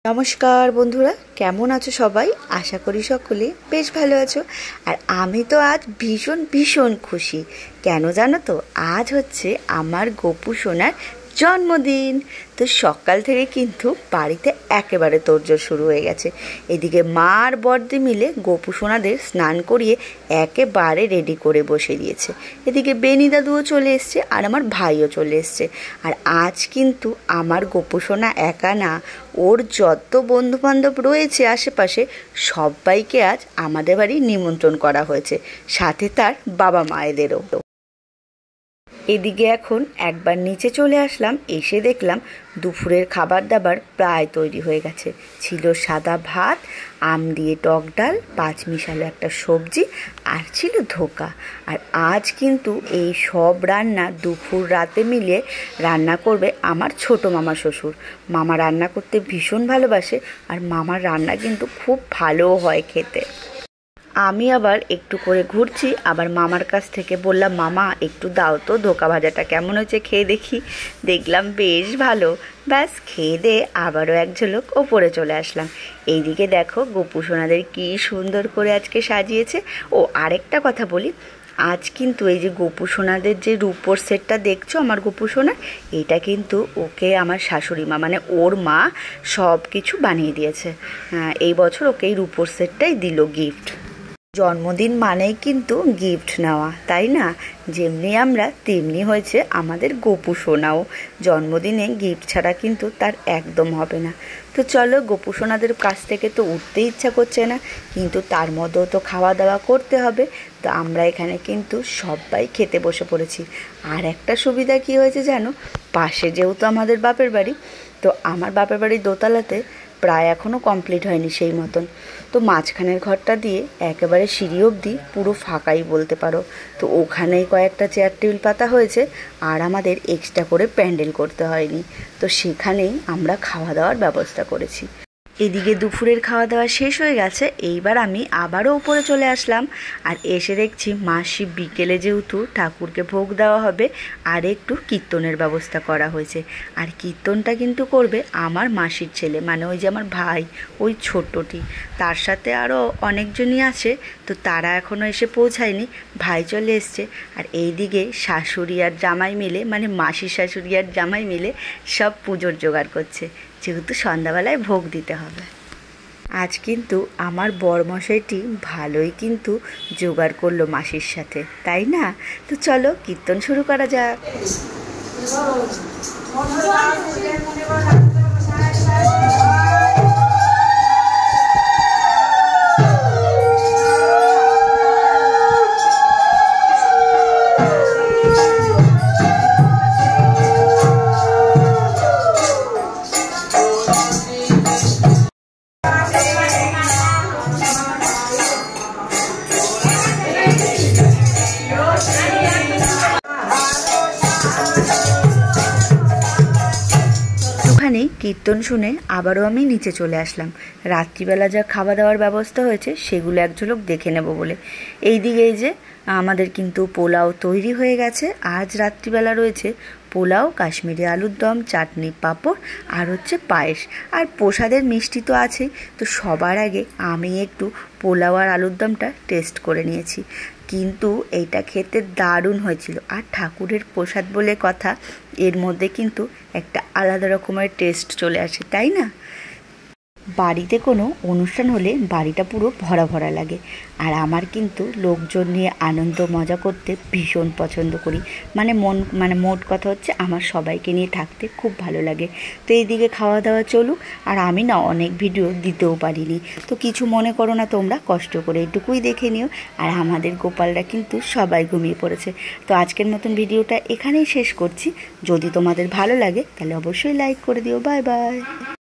নমস্কার বন্ধুরা, কেমন আছো সবাই? আশা করি সকলে বেশ ভালো আছো। আর আমি তো আজ ভীষণ ভীষণ খুশি। কেন জানো তো? আজ হচ্ছে আমার গপু সোনার জন্মদিন। তো সকাল থেকে কিন্তু বাড়িতে একেবারে তোড়জোড় শুরু হয়ে গেছে। এদিকে মা আর বড়দি মিলে গপু সোনাদের স্নান করিয়ে একেবারে রেডি করে বসে দিয়েছে। এদিকে বেনি দাদুও চলে এসছে আর আমার ভাইও চলে এসছে। আর আজ কিন্তু আমার গপু সোনা একা না, ওর যত বন্ধুবান্ধব রয়েছে আশেপাশে সবাইকে আজ আমাদের বাড়ি নিমন্ত্রণ করা হয়েছে, সাথে তার বাবা মায়েদেরও। এদিকে এখন একবার নিচে চলে আসলাম, এসে দেখলাম দুপুরের খাবার দাবার প্রায় তৈরি হয়ে গেছে। ছিল সাদা ভাত, আম দিয়ে টক ডাল, পাঁচমিশালি একটা সবজি, আর ছিল ধোকা। আর আজ কিন্তু এই সব রান্না দুপুর রাতে মিলে রান্না করবে আমার ছোট মামা শ্বশুর। মামা রান্না করতে ভীষণ ভালোবাসে, আর মামার রান্না কিন্তু খুব ভালোও হয় খেতে। আমি আবার একটু করে ঘুরছি, আবার মামার কাছ থেকে বললাম, মামা একটু দাও তো ধোকা ভাজাটা কেমন হয়েছে খেয়ে দেখি। দেখলাম বেশ ভালো। ব্যাস খেয়ে দিয়ে আবারও এক ঝলক ওপরে চলে আসলাম। এইদিকে দেখো গপু সোনাদের কী সুন্দর করে আজকে সাজিয়েছে। ও আরেকটা কথা বলি, আজ কিন্তু এই যে গপু সোনাদের যে রূপোর সেটটা দেখছো আমার গপু সোনার, এটা কিন্তু ওকে আমার শাশুড়ি মা মানে ওর মা সব কিছু বানিয়ে দিয়েছে। এই বছর ওকে এই রূপোর সেটটাই দিল গিফট। জন্মদিন মানেই কিন্তু গিফট নেওয়া, তাই না? যেমনি আমরা তেমনি হয়েছে আমাদের গপু সোনাও। জন্মদিনে গিফট ছাড়া কিন্তু তার একদম হবে না। তো চলো, গপু সোনাদের কাছ থেকে তো উঠতে ইচ্ছা করছে না, কিন্তু তার মধ্যেও তো খাওয়া দাওয়া করতে হবে। তো আমরা এখানে কিন্তু সবাই খেতে বসে পড়েছি। আর একটা সুবিধা কি হয়েছে জানো? পাশে যেহেতু আমাদের বাপের বাড়ি, তো আমার বাপের বাড়ির দোতলাতে প্রায় এখনও কমপ্লিট হয়নি সেই মতন। তো মাঝখানের ঘরটা দিয়ে একেবারে সিঁড়ি অবধি পুরো ফাঁকাই বলতে পারো। তো ওখানেই কয়েকটা চেয়ার টেবিল পাতা হয়েছে, আর আমাদের এক্সট্রা করে প্যান্ডেল করতে হয়নি। তো সেখানেই আমরা খাওয়া দাওয়ার ব্যবস্থা করেছি। এদিকে দুপুরের খাওয়া দাওয়া শেষ হয়ে গেছে, এইবার আমি আবারও উপরে চলে আসলাম। আর এসে দেখছি মাসি বিকেলে যেহেতু ঠাকুরকে ভোগ দেওয়া হবে, আর একটু কীর্তনের ব্যবস্থা করা হয়েছে। আর কীর্তনটা কিন্তু করবে আমার মাসির ছেলে, মানে ওই যে আমার ভাই, ওই ছোট্টটি। তার সাথে আরও অনেকজনই আছে, তো তারা এখনও এসে পৌঁছায়নি, ভাই চলে এসছে। আর এইদিকে শাশুড়ি আর জামাই মিলে, মানে মাসির শাশুড়ি আর জামাই মিলে সব পুজোর জোগাড় করছে, যেহেতু সন্ধ্যাবেলায় ভোগ দিতে হবে। আজ কিন্তু আমার বরমশাইটি ভালোই কিন্তু জোগাড় করলো মাসির সাথে, তাই না? তো চলো কীর্তন শুরু করা যাক। কীর্তন শুনে আবারও আমি নিচে চলে আসলাম। রাত্রিবেলা যা খাওয়া দাওয়ার ব্যবস্থা হয়েছে সেগুলো এক ঝলক দেখে নেব বলে। এইদিকে এই যে আমাদের কিন্তু পোলাও তৈরি হয়ে গেছে। আজ রাত্রিবেলা রয়েছে পোলাও, কাশ্মীরি আলুর দম, চাটনি, পাঁপড়, আর হচ্ছে পায়েস। আর প্রসাদের মিষ্টি তো আছেই। তো সবার আগে আমি একটু পোলাও আর আলুর দমটা টেস্ট করে নিয়েছি, কিন্তু এইটা খেতে দারুণ হয়েছিল। আর ঠাকুরের প্রসাদ বলে কথা, এর মধ্যে কিন্তু একটা আলাদা রকমের টেস্ট চলে আসে, তাই না? বাড়িতে কোনো অনুষ্ঠান হলে বাড়িটা পুরো ভরা ভরা লাগে। আর আমার কিন্তু লোকজন নিয়ে আনন্দ মজা করতে ভীষণ পছন্দ করি। মানে মোট কথা হচ্ছে আমার সবাইকে নিয়ে থাকতে খুব ভালো লাগে। তো এইদিকে খাওয়া দাওয়া চলুক। আর আমি না অনেক ভিডিও দিতেও পারিনি, তো কিছু মনে করো না তোমরা, কষ্ট করে এটুকুই দেখে নিও। আর আমাদের গোপালরা কিন্তু সবাই ঘুমিয়ে পড়েছে। তো আজকের মতন ভিডিওটা এখানেই শেষ করছি। যদি তোমাদের ভালো লাগে তাহলে অবশ্যই লাইক করে দিও। Bye bye.